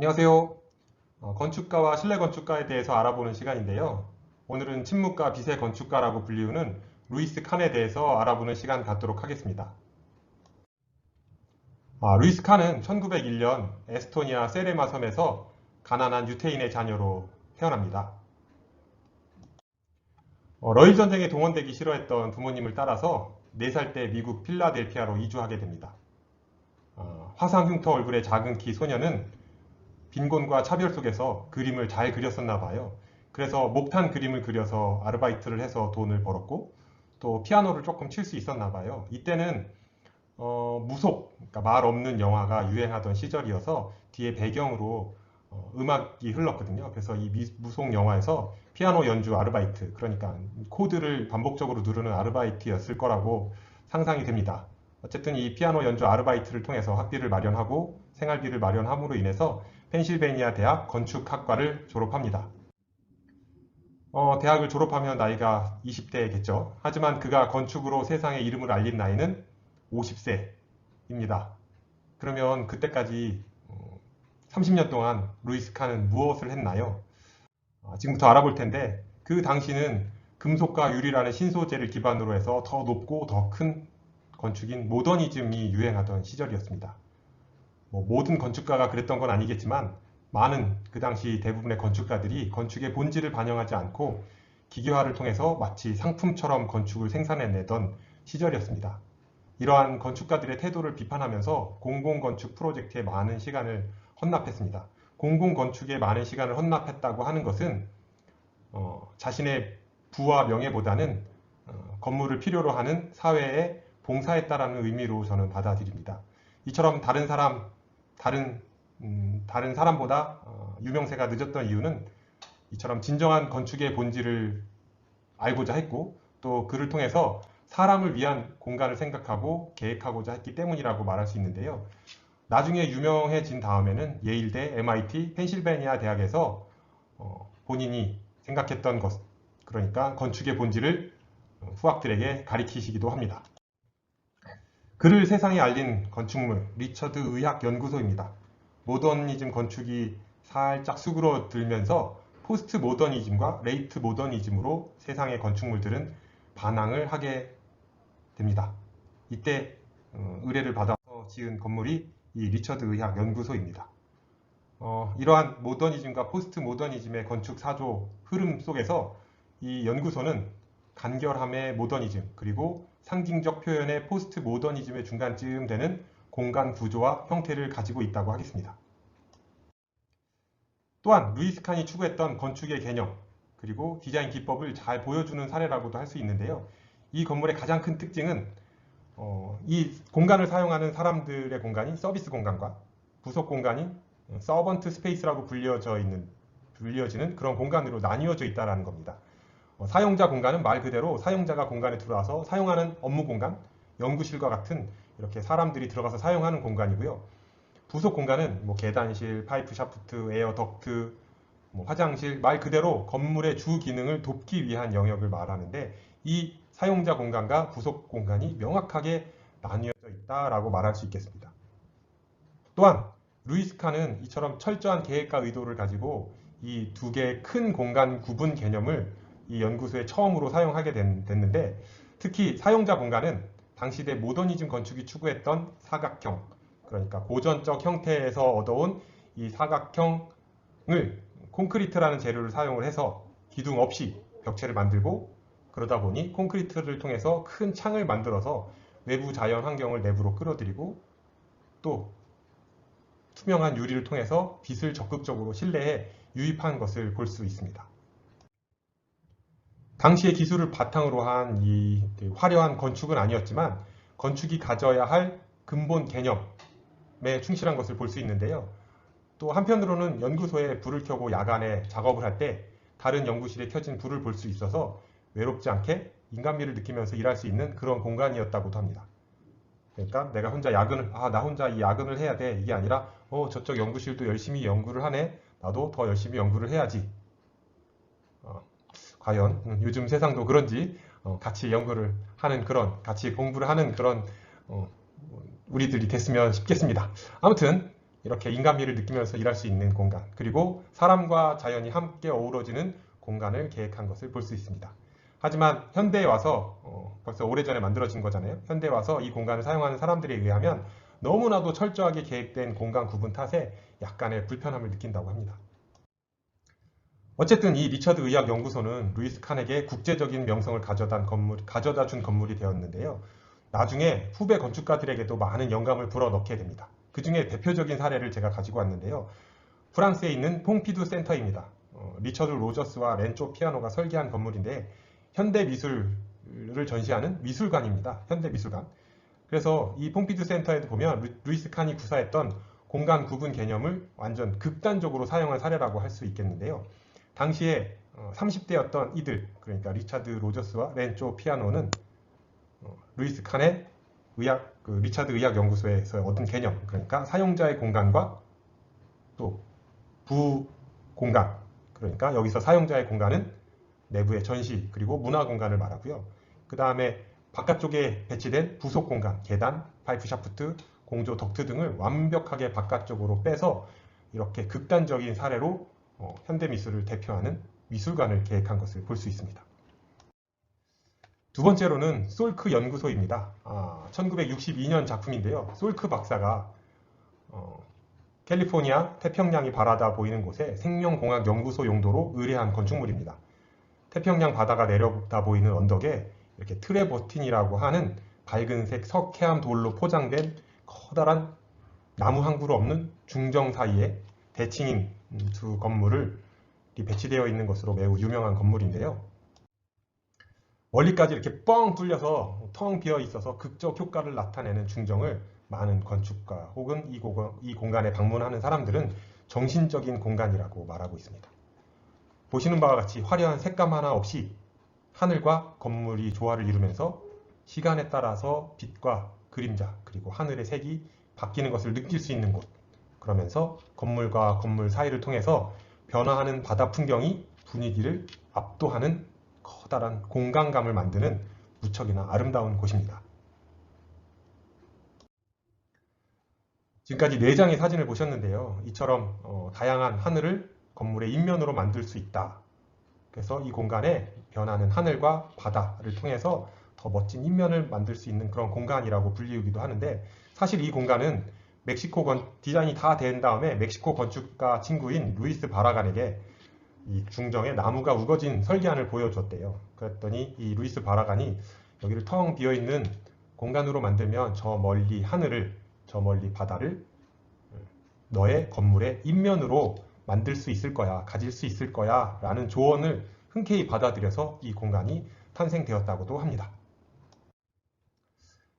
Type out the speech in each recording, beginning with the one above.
안녕하세요. 건축가와 실내 건축가에 대해서 알아보는 시간인데요. 오늘은 침묵가 비세 건축가라고 불리우는 루이스 칸에 대해서 알아보는 시간 갖도록 하겠습니다. 루이스 칸은 1901년 에스토니아 세레마 섬에서 가난한 유태인의 자녀로 태어납니다. 러일 전쟁에 동원되기 싫어했던 부모님을 따라서 4살 때 미국 필라델피아로 이주하게 됩니다. 화상 흉터 얼굴의 작은 키 소녀는 빈곤과 차별 속에서 그림을 잘 그렸었나 봐요. 그래서 목탄 그림을 그려서 아르바이트를 해서 돈을 벌었고 또 피아노를 조금 칠 수 있었나 봐요. 이때는 무속, 그러니까 말 없는 영화가 유행하던 시절이어서 뒤에 배경으로 음악이 흘렀거든요. 그래서 이 무속 영화에서 피아노 연주 아르바이트, 그러니까 코드를 반복적으로 누르는 아르바이트였을 거라고 상상이 됩니다. 어쨌든 이 피아노 연주 아르바이트를 통해서 학비를 마련하고 생활비를 마련함으로 인해서 펜실베니아 대학 건축학과를 졸업합니다. 대학을 졸업하면 나이가 20대겠죠. 하지만 그가 건축으로 세상에 이름을 알린 나이는 50세입니다. 그러면 그때까지 30년 동안 루이스 칸은 무엇을 했나요? 지금부터 알아볼 텐데 그 당시는 금속과 유리라는 신소재를 기반으로 해서 더 높고 더 큰 건축인 모더니즘이 유행하던 시절이었습니다. 모든 건축가가 그랬던 건 아니겠지만 많은 그 당시 대부분의 건축가들이 건축의 본질을 반영하지 않고 기계화를 통해서 마치 상품처럼 건축을 생산해내던 시절이었습니다. 이러한 건축가들의 태도를 비판하면서 공공건축 프로젝트에 많은 시간을 헌납했습니다. 공공건축에 많은 시간을 헌납했다고 하는 것은 자신의 부와 명예보다는 건물을 필요로 하는 사회에 봉사했다라는 의미로 저는 받아들입니다. 이처럼 다른 사람보다 유명세가 늦었던 이유는 이처럼 진정한 건축의 본질을 알고자 했고 또 그를 통해서 사람을 위한 공간을 생각하고 계획하고자 했기 때문이라고 말할 수 있는데요. 나중에 유명해진 다음에는 예일대, MIT, 펜실베니아 대학에서 본인이 생각했던 것, 그러니까 건축의 본질을 후학들에게 가리키시기도 합니다. 그를 세상에 알린 건축물, 리처드 의학 연구소입니다. 모더니즘 건축이 살짝 수그러들면서 포스트 모더니즘과 레이트 모더니즘으로 세상의 건축물들은 반항을 하게 됩니다. 이때 의뢰를 받아서 지은 건물이 이 리처드 의학 연구소입니다. 이러한 모더니즘과 포스트 모더니즘의 건축 사조 흐름 속에서 이 연구소는 간결함의 모더니즘 그리고 상징적 표현의 포스트 모더니즘의 중간쯤 되는 공간 구조와 형태를 가지고 있다고 하겠습니다. 또한 루이스 칸이 추구했던 건축의 개념 그리고 디자인 기법을 잘 보여주는 사례라고도 할 수 있는데요. 이 건물의 가장 큰 특징은 이 공간을 사용하는 사람들의 공간이 서비스 공간과 부속 공간인 서번트 스페이스라고 불려지는 그런 공간으로 나뉘어져 있다는 겁니다. 사용자 공간은 말 그대로 사용자가 공간에 들어와서 사용하는 업무 공간, 연구실과 같은 이렇게 사람들이 들어가서 사용하는 공간이고요. 부속 공간은 계단실, 파이프 샤프트, 에어 덕트, 화장실, 말 그대로 건물의 주 기능을 돕기 위한 영역을 말하는데 이 사용자 공간과 부속 공간이 명확하게 나뉘어져 있다라고 말할 수 있겠습니다. 또한 루이스 칸은 이처럼 철저한 계획과 의도를 가지고 이 두 개의 큰 공간 구분 개념을 이 연구소에 처음으로 사용하게 됐는데 특히 사용자 공간은 당시대 모더니즘 건축이 추구했던 사각형, 그러니까 고전적 형태에서 얻어온 이 사각형을 콘크리트라는 재료를 사용을 해서 기둥 없이 벽체를 만들고 그러다 보니 콘크리트를 통해서 큰 창을 만들어서 외부 자연 환경을 내부로 끌어들이고 또 투명한 유리를 통해서 빛을 적극적으로 실내에 유입한 것을 볼 수 있습니다. 당시의 기술을 바탕으로 한 이 화려한 건축은 아니었지만 건축이 가져야 할 근본 개념에 충실한 것을 볼 수 있는데요. 또 한편으로는 연구소에 불을 켜고 야간에 작업을 할 때 다른 연구실에 켜진 불을 볼 수 있어서 외롭지 않게 인간미를 느끼면서 일할 수 있는 그런 공간이었다고도 합니다. 그러니까 내가 혼자 나 혼자 이 야근을 해야 돼. 이게 아니라 저쪽 연구실도 열심히 연구를 하네. 나도 더 열심히 연구를 해야지. 과연 요즘 세상도 그런지 같이 연구를 하는 같이 공부를 하는 그런 우리들이 됐으면 싶겠습니다. 아무튼 이렇게 인간미를 느끼면서 일할 수 있는 공간, 그리고 사람과 자연이 함께 어우러지는 공간을 계획한 것을 볼 수 있습니다. 하지만 현대에 와서 벌써 오래전에 만들어진 거잖아요. 현대에 와서 이 공간을 사용하는 사람들에 의하면 너무나도 철저하게 계획된 공간 구분 탓에 약간의 불편함을 느낀다고 합니다. 어쨌든 이 리처드 의학 연구소는 루이스 칸에게 국제적인 명성을 가져다 준 건물이 되었는데요. 나중에 후배 건축가들에게도 많은 영감을 불어넣게 됩니다. 그 중에 대표적인 사례를 제가 가지고 왔는데요. 프랑스에 있는 퐁피두 센터입니다. 리처드 로저스와 렌초 피아노가 설계한 건물인데 현대 미술을 전시하는 미술관입니다. 현대 미술관. 그래서 이 퐁피두 센터에도 보면 루이스 칸이 구사했던 공간 구분 개념을 완전 극단적으로 사용한 사례라고 할 수 있겠는데요. 당시에 30대였던 이들, 그러니까 리차드 로저스와 렌초 피아노는 루이스 칸의 리차드 의학 연구소에서 얻은 개념, 그러니까 사용자의 공간과 또 부공간, 그러니까 여기서 사용자의 공간은 내부의 전시 그리고 문화 공간을 말하고요. 그 다음에 바깥쪽에 배치된 부속 공간, 계단, 파이프 샤프트, 공조 덕트 등을 완벽하게 바깥쪽으로 빼서 이렇게 극단적인 사례로 현대미술을 대표하는 미술관을 계획한 것을 볼 수 있습니다. 두 번째로는 솔크 연구소입니다. 1962년 작품인데요. 솔크 박사가 캘리포니아 태평양이 바라다 보이는 곳에 생명공학 연구소 용도로 의뢰한 건축물입니다. 태평양 바다가 내려다 보이는 언덕에 이렇게 트레버틴이라고 하는 밝은색 석회암 돌로 포장된 커다란 나무 한 그루 없는 중정 사이에 대칭인 두 건물이 배치되어 있는 것으로 매우 유명한 건물인데요. 멀리까지 이렇게 뻥 뚫려서 텅 비어 있어서 극적 효과를 나타내는 중정을 많은 건축가 혹은 이 공간에 방문하는 사람들은 정신적인 공간이라고 말하고 있습니다. 보시는 바와 같이 화려한 색감 하나 없이 하늘과 건물이 조화를 이루면서 시간에 따라서 빛과 그림자 그리고 하늘의 색이 바뀌는 것을 느낄 수 있는 곳, 그러면서 건물과 건물 사이를 통해서 변화하는 바다 풍경이 분위기를 압도하는 커다란 공간감을 만드는 무척이나 아름다운 곳입니다. 지금까지 4장의 사진을 보셨는데요. 이처럼 다양한 하늘을 건물의 인면으로 만들 수 있다. 그래서 이 공간에 변하는 하늘과 바다를 통해서 더 멋진 인면을 만들 수 있는 그런 공간이라고 불리우기도 하는데, 사실 이 공간은 디자인이 다 된 다음에 멕시코 건축가 친구인 루이스 바라간에게 이 중정에 나무가 우거진 설계안을 보여줬대요. 그랬더니 이 루이스 바라간이 여기를 텅 비어있는 공간으로 만들면 저 멀리 하늘을, 저 멀리 바다를 너의 건물의 인면으로 만들 수 있을 거야, 가질 수 있을 거야 라는 조언을 흔쾌히 받아들여서 이 공간이 탄생되었다고도 합니다.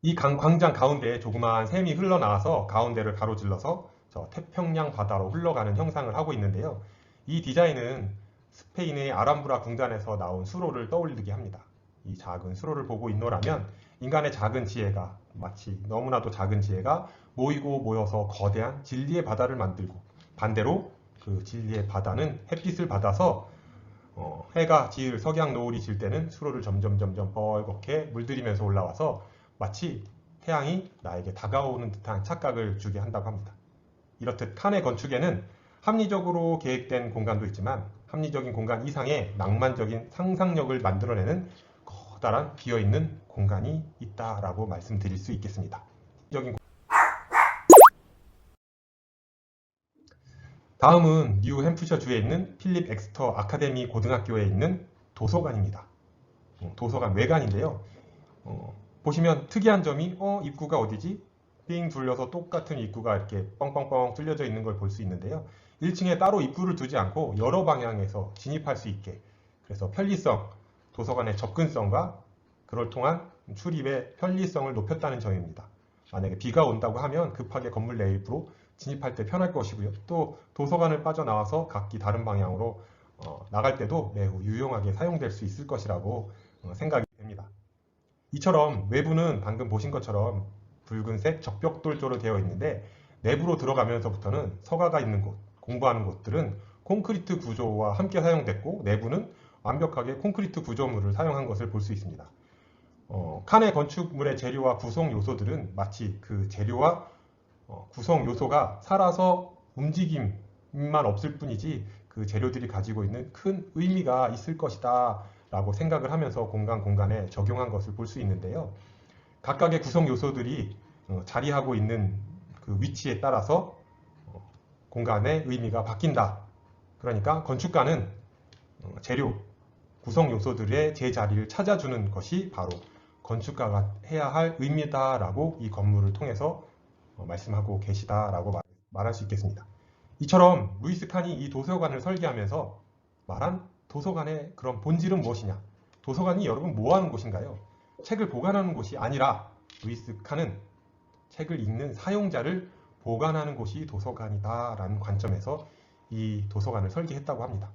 이 광장 가운데에 조그마한 샘이 흘러나와서 가운데를 가로질러서 저 태평양 바다로 흘러가는 형상을 하고 있는데요. 이 디자인은 스페인의 아람브라 궁전에서 나온 수로를 떠올리게 합니다. 이 작은 수로를 보고 있노라면 인간의 작은 지혜가, 마치 너무나도 작은 지혜가 모이고 모여서 거대한 진리의 바다를 만들고, 반대로 그 진리의 바다는 햇빛을 받아서 해가 석양 노을이 질 때는 수로를 점점 벌겋게 물들이면서 올라와서 마치 태양이 나에게 다가오는 듯한 착각을 주게 한다고 합니다. 이렇듯 칸의 건축에는 합리적으로 계획된 공간도 있지만 합리적인 공간 이상의 낭만적인 상상력을 만들어내는 커다란 비어있는 공간이 있다라고 말씀드릴 수 있겠습니다. 다음은 뉴 햄프셔주에 있는 필립 엑스터 아카데미 고등학교에 있는 도서관입니다. 도서관 외관인데요. 보시면 특이한 점이 입구가 어디지? 삥 둘러서 똑같은 입구가 이렇게 뻥뻥뻥 뚫려져 있는 걸 볼 수 있는데요. 1층에 따로 입구를 두지 않고 여러 방향에서 진입할 수 있게, 그래서 편리성, 도서관의 접근성과 그걸 통한 출입의 편리성을 높였다는 점입니다. 만약에 비가 온다고 하면 급하게 건물 내부로 진입할 때 편할 것이고요. 또 도서관을 빠져나와서 각기 다른 방향으로 나갈 때도 매우 유용하게 사용될 수 있을 것이라고 생각이 됩니다. 이처럼 외부는 방금 보신 것처럼 붉은색 적벽돌조로 되어 있는데, 내부로 들어가면서부터는 서가가 있는 곳, 공부하는 곳들은 콘크리트 구조와 함께 사용됐고, 내부는 완벽하게 콘크리트 구조물을 사용한 것을 볼 수 있습니다. 칸의 건축물의 재료와 구성 요소들은 마치 그 재료와 구성 요소가 살아서 움직임만 없을 뿐이지 그 재료들이 가지고 있는 큰 의미가 있을 것이다 라고 생각을 하면서 공간에 적용한 것을 볼 수 있는데요. 각각의 구성 요소들이 자리하고 있는 그 위치에 따라서 공간의 의미가 바뀐다. 그러니까 건축가는 재료, 구성 요소들의 제자리를 찾아주는 것이 바로 건축가가 해야 할 의미다라고 이 건물을 통해서 말씀하고 계시다라고 말할 수 있겠습니다. 이처럼 루이스 칸이 이 도서관을 설계하면서 말한 도서관의 그런 본질은 무엇이냐? 도서관이 여러분 뭐 하는 곳인가요? 책을 보관하는 곳이 아니라 루이스 칸은 책을 읽는 사용자를 보관하는 곳이 도서관이다라는 관점에서 이 도서관을 설계했다고 합니다.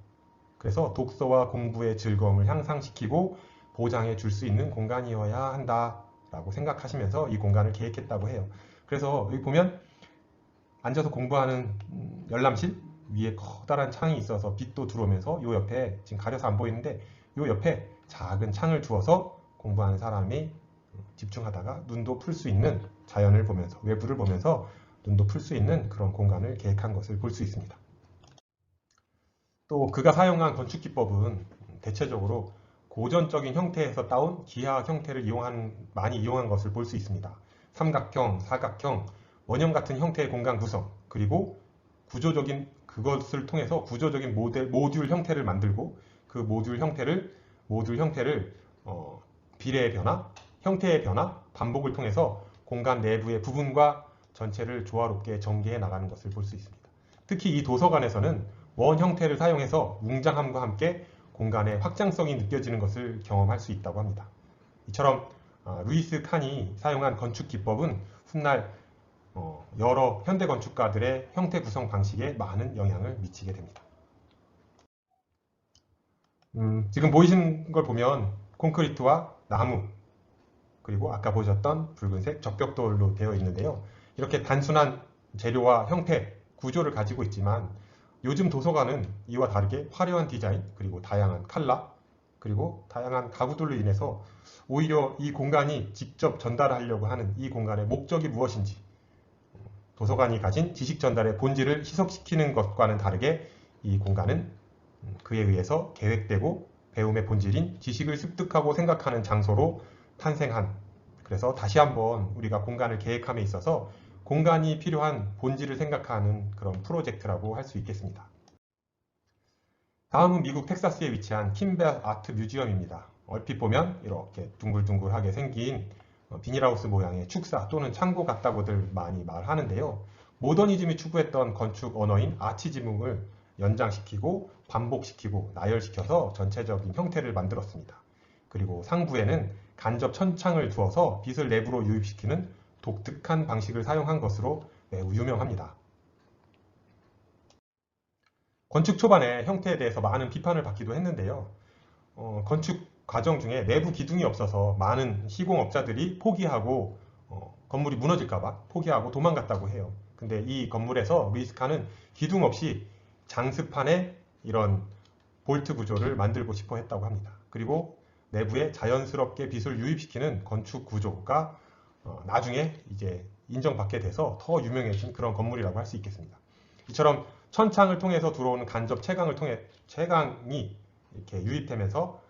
그래서 독서와 공부의 즐거움을 향상시키고 보장해 줄 수 있는 공간이어야 한다라고 생각하시면서 이 공간을 계획했다고 해요. 그래서 여기 보면 앉아서 공부하는 열람실 위에 커다란 창이 있어서 빛도 들어오면서 이 옆에 지금 가려서 안 보이는데 이 옆에 작은 창을 두어서 공부하는 사람이 집중하다가 눈도 풀 수 있는 자연을 보면서 외부를 보면서 눈도 풀 수 있는 그런 공간을 계획한 것을 볼 수 있습니다. 또 그가 사용한 건축 기법은 대체적으로 고전적인 형태에서 따온 기하학 형태를 많이 이용한 것을 볼 수 있습니다. 삼각형, 사각형, 원형 같은 형태의 공간 구성, 그리고 그것을 통해서 구조적인 모듈 형태를 만들고 그 모듈 형태를 비례의 변화, 형태의 변화, 반복을 통해서 공간 내부의 부분과 전체를 조화롭게 전개해 나가는 것을 볼 수 있습니다. 특히 이 도서관에서는 원 형태를 사용해서 웅장함과 함께 공간의 확장성이 느껴지는 것을 경험할 수 있다고 합니다. 이처럼 루이스 칸이 사용한 건축 기법은 훗날 여러 현대 건축가들의 형태 구성 방식에 많은 영향을 미치게 됩니다. 지금 보이시는 걸 보면 콘크리트와 나무 그리고 아까 보셨던 붉은색 적벽돌로 되어 있는데요. 이렇게 단순한 재료와 형태, 구조를 가지고 있지만 요즘 도서관은 이와 다르게 화려한 디자인, 그리고 다양한 컬러, 그리고 다양한 가구들로 인해서 오히려 이 공간이 직접 전달하려고 하는 이 공간의 목적이 무엇인지 도서관이 가진 지식 전달의 본질을 희석시키는 것과는 다르게 이 공간은 그에 의해서 계획되고 배움의 본질인 지식을 습득하고 생각하는 장소로 탄생한, 그래서 다시 한번 우리가 공간을 계획함에 있어서 공간이 필요한 본질을 생각하는 그런 프로젝트라고 할 수 있겠습니다. 다음은 미국 텍사스에 위치한 킴벨 아트 뮤지엄입니다. 얼핏 보면 이렇게 둥글둥글하게 생긴 비닐하우스 모양의 축사 또는 창고 같다고들 많이 말하는데요. 모더니즘이 추구했던 건축 언어인 아치즘을 연장시키고 반복시키고 나열시켜서 전체적인 형태를 만들었습니다. 그리고 상부에는 간접 천창을 두어서 빛을 내부로 유입시키는 독특한 방식을 사용한 것으로 매우 유명합니다. 건축 초반에 형태에 대해서 많은 비판을 받기도 했는데요. 건축 과정 중에 내부 기둥이 없어서 많은 시공업자들이 포기하고 건물이 무너질까봐 포기하고 도망갔다고 해요. 근데 이 건물에서 루이스 칸은 기둥 없이 장스판에 이런 볼트 구조를 만들고 싶어 했다고 합니다. 그리고 내부에 자연스럽게 빛을 유입시키는 건축 구조가 나중에 이제 인정받게 돼서 더 유명해진 그런 건물이라고 할 수 있겠습니다. 이처럼 천창을 통해서 들어오는 간접 채광이 이렇게 유입되면서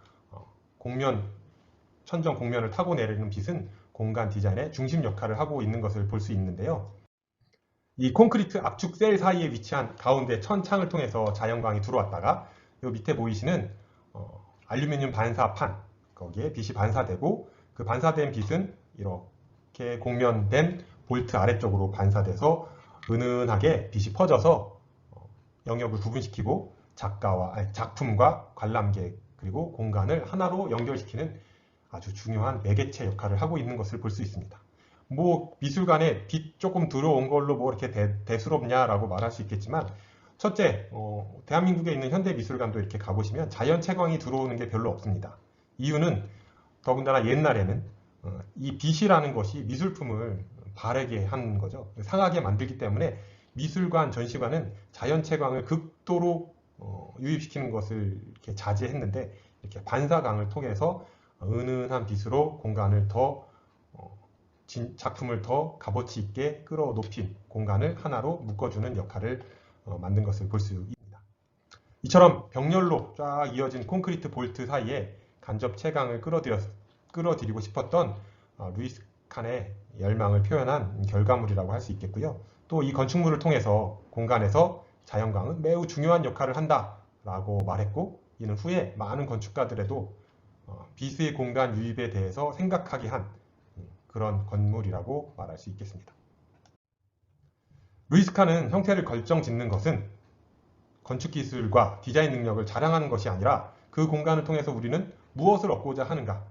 천정 곡면을 타고 내리는 빛은 공간 디자인의 중심 역할을 하고 있는 것을 볼 수 있는데요. 이 콘크리트 압축 셀 사이에 위치한 가운데 천창을 통해서 자연광이 들어왔다가 이 밑에 보이시는 알루미늄 반사판, 거기에 빛이 반사되고 그 반사된 빛은 이렇게 곡면된 볼트 아래쪽으로 반사돼서 은은하게 빛이 퍼져서 영역을 구분시키고 작품과 관람객 그리고 공간을 하나로 연결시키는 아주 중요한 매개체 역할을 하고 있는 것을 볼 수 있습니다. 뭐 미술관에 빛 조금 들어온 걸로 뭐 이렇게 대수롭냐라고 말할 수 있겠지만, 첫째, 대한민국에 있는 현대 미술관도 이렇게 가보시면 자연 채광이 들어오는 게 별로 없습니다. 이유는 더군다나 옛날에는 이 빛이라는 것이 미술품을 바래게 하는 거죠. 상하게 만들기 때문에 미술관, 전시관은 자연 채광을 극도로 유입시키는 것을 이렇게 자제했는데, 이렇게 반사광을 통해서 은은한 빛으로 공간을 더 작품을 더 값어치 있게 끌어높인 공간을 하나로 묶어주는 역할을 만든 것을 볼 수 있습니다. 이처럼 벽렬로 쫙 이어진 콘크리트 볼트 사이에 간접 채광을 끌어들이고 싶었던 루이스 칸의 열망을 표현한 결과물이라고 할 수 있겠고요. 또 이 건축물을 통해서 공간에서 자연광은 매우 중요한 역할을 한다라고 말했고, 이는 후에 많은 건축가들에도 비스의 공간 유입에 대해서 생각하게 한 그런 건물이라고 말할 수 있겠습니다. 루이스 칸은 형태를 결정짓는 것은 건축 기술과 디자인 능력을 자랑하는 것이 아니라 그 공간을 통해서 우리는 무엇을 얻고자 하는가,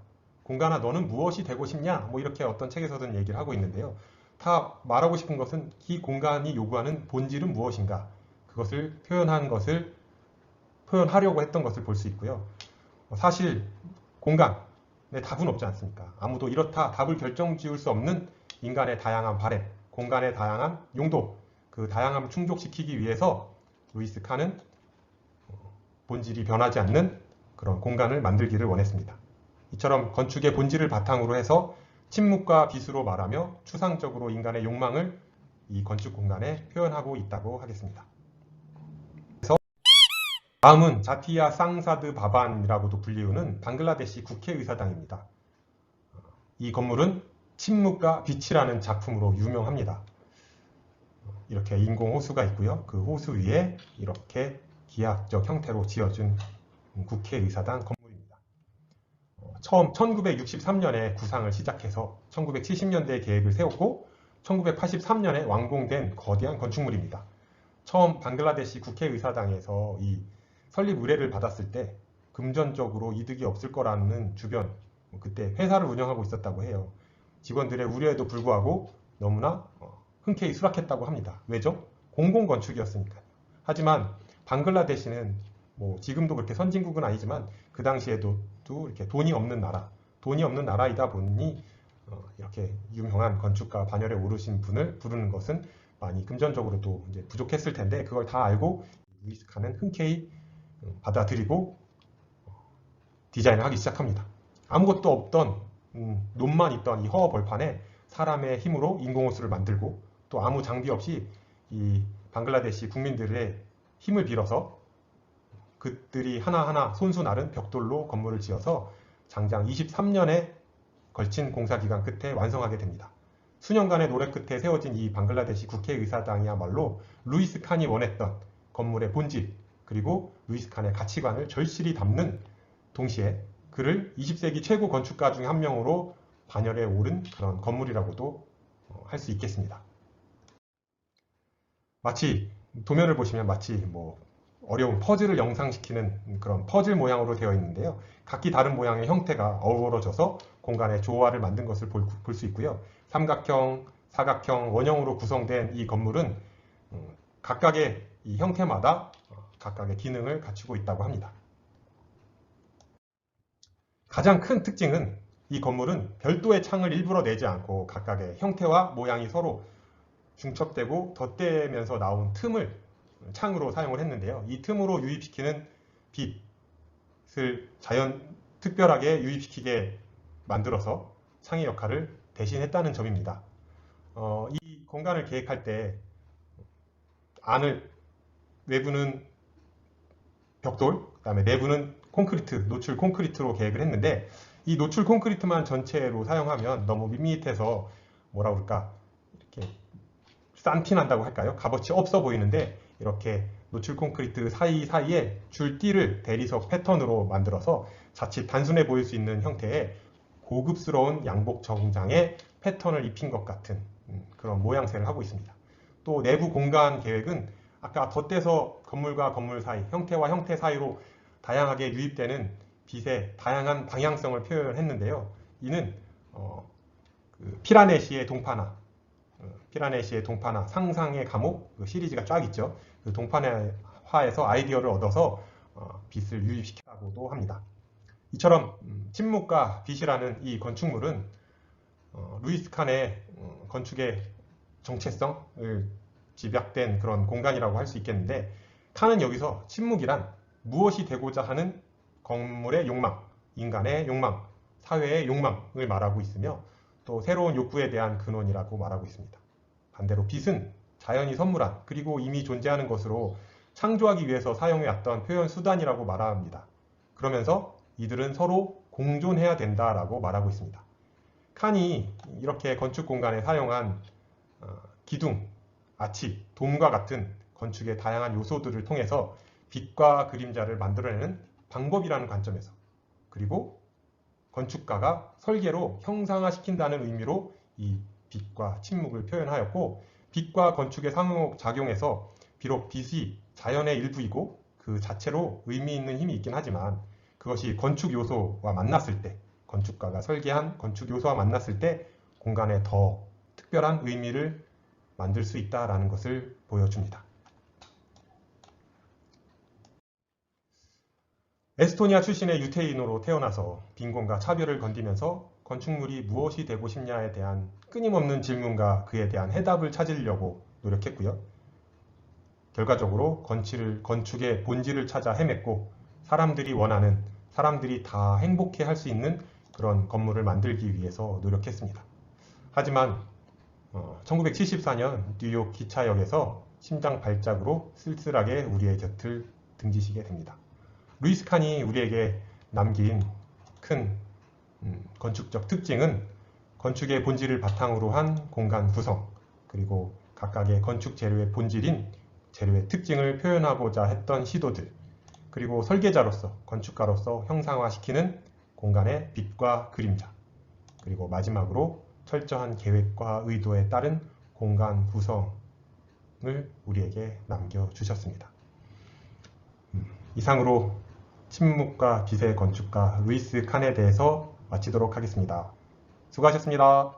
공간아 너는 무엇이 되고 싶냐, 뭐 이렇게 어떤 책에서든 얘기를 하고 있는데요. 다 말하고 싶은 것은 이 공간이 요구하는 본질은 무엇인가, 그것을 표현하려고 했던 것을 볼 수 있고요. 사실 공간에 답은 없지 않습니까? 아무도 이렇다 답을 결정지을 수 없는 인간의 다양한 바램, 공간의 다양한 용도, 그 다양함을 충족시키기 위해서 루이스 칸은 본질이 변하지 않는 그런 공간을 만들기를 원했습니다. 이처럼 건축의 본질을 바탕으로 해서 침묵과 빛으로 말하며 추상적으로 인간의 욕망을 이 건축 공간에 표현하고 있다고 하겠습니다. 그래서 다음은 자티야 쌍사드 바반이라고도 불리우는 방글라데시 국회의사당입니다. 이 건물은 침묵과 빛이라는 작품으로 유명합니다. 이렇게 인공 호수가 있고요. 그 호수 위에 이렇게 기하학적 형태로 지어진 국회의사당 건물입니다. 처음 1963년에 구상을 시작해서 1970년대에 계획을 세웠고 1983년에 완공된 거대한 건축물입니다. 처음 방글라데시 국회의사당에서 이 설립 의뢰를 받았을 때 금전적으로 이득이 없을 거라는 주변, 그때 회사를 운영하고 있었다고 해요. 직원들의 우려에도 불구하고 너무나 흔쾌히 수락했다고 합니다. 왜죠? 공공건축이었으니까요. 하지만 방글라데시는 뭐 지금도 그렇게 선진국은 아니지만 그 당시에도 이렇게 돈이 없는 나라이다 보니 이렇게 유명한 건축가 반열에 오르신 분을 부르는 것은 많이 금전적으로도 이제 부족했을 텐데, 그걸 다 알고 루이스 칸은 흔쾌히 받아들이고 디자인을 하기 시작합니다. 아무것도 없던 논만 있던 이 허허벌판에 사람의 힘으로 인공호수를 만들고, 또 아무 장비 없이 이 방글라데시 국민들의 힘을 빌어서 그들이 하나하나 손수 나른 벽돌로 건물을 지어서 장장 23년에 걸친 공사기간 끝에 완성하게 됩니다. 수년간의 노력 끝에 세워진 이 방글라데시 국회의사당이야말로 루이스 칸이 원했던 건물의 본질, 그리고 루이스 칸의 가치관을 절실히 담는 동시에 그를 20세기 최고 건축가 중 한 명으로 반열에 오른 그런 건물이라고도 할 수 있겠습니다. 마치 도면을 보시면 마치 뭐 어려운 퍼즐을 영상시키는 그런 퍼즐 모양으로 되어 있는데요. 각기 다른 모양의 형태가 어우러져서 공간의 조화를 만든 것을 볼 수 있고요. 삼각형, 사각형, 원형으로 구성된 이 건물은 각각의 이 형태마다 각각의 기능을 갖추고 있다고 합니다. 가장 큰 특징은 이 건물은 별도의 창을 일부러 내지 않고 각각의 형태와 모양이 서로 중첩되고 덧대면서 나온 틈을 창으로 사용을 했는데요. 이 틈으로 유입시키는 빛을 특별하게 유입시키게 만들어서 창의 역할을 대신했다는 점입니다. 이 공간을 계획할 때 외부는 벽돌, 그다음에 내부는 콘크리트, 노출 콘크리트로 계획을 했는데, 이 노출 콘크리트만 전체로 사용하면 너무 밋밋해서 뭐라 그럴까, 이렇게 싼티난다고 할까요? 값어치 없어 보이는데, 이렇게 노출 콘크리트 사이사이에 줄띠를 대리석 패턴으로 만들어서 자칫 단순해 보일 수 있는 형태의 고급스러운 양복 정장에 패턴을 입힌 것 같은 그런 모양새를 하고 있습니다. 또 내부 공간 계획은 아까 덧대서 건물과 건물 사이, 형태와 형태 사이로 다양하게 유입되는 빛의 다양한 방향성을 표현했는데요. 이는 피라네시의 동파나, 상상의 감옥, 그 시리즈가 쫙 있죠. 그 동파나화에서 아이디어를 얻어서 빛을 유입시켰다고도 합니다. 이처럼 침묵과 빛이라는 이 건축물은 루이스 칸의 건축의 정체성을 집약된 그런 공간이라고 할 수 있겠는데, 칸은 여기서 침묵이란 무엇이 되고자 하는 건물의 욕망, 인간의 욕망, 사회의 욕망을 말하고 있으며, 또 새로운 욕구에 대한 근원이라고 말하고 있습니다. 반대로 빛은 자연이 선물한 그리고 이미 존재하는 것으로 창조하기 위해서 사용해왔던 표현 수단이라고 말합니다. 그러면서 이들은 서로 공존해야 된다라고 말하고 있습니다. 칸이 이렇게 건축 공간에 사용한 기둥, 아치, 돔과 같은 건축의 다양한 요소들을 통해서 빛과 그림자를 만들어내는 방법이라는 관점에서, 그리고 건축가가 설계로 형상화시킨다는 의미로 이 빛과 침묵을 표현하였고, 빛과 건축의 상호작용에서 비록 빛이 자연의 일부이고 그 자체로 의미 있는 힘이 있긴 하지만 그것이 건축 요소와 만났을 때, 건축가가 설계한 건축 요소와 만났을 때 공간에 더 특별한 의미를 만들 수 있다는 것을 보여줍니다. 에스토니아 출신의 유태인으로 태어나서 빈곤과 차별을 건디면서 건축물이 무엇이 되고 싶냐에 대한 끊임없는 질문과 그에 대한 해답을 찾으려고 노력했고요. 결과적으로 건축의 본질을 찾아 헤맸고, 사람들이 원하는, 사람들이 다 행복해 할 수 있는 그런 건물을 만들기 위해서 노력했습니다. 하지만 1974년 뉴욕 기차역에서 심장 발작으로 쓸쓸하게 우리의 곁을 등지시게 됩니다. 루이스 칸이 우리에게 남긴 큰 건축적 특징은 건축의 본질을 바탕으로 한 공간 구성, 그리고 각각의 건축 재료의 본질인 재료의 특징을 표현하고자 했던 시도들, 그리고 설계자로서, 건축가로서 형상화시키는 공간의 빛과 그림자, 그리고 마지막으로 철저한 계획과 의도에 따른 공간 구성을 우리에게 남겨주셨습니다. 이상으로 침묵과 빛의 건축가 루이스 칸에 대해서 마치도록 하겠습니다. 수고하셨습니다.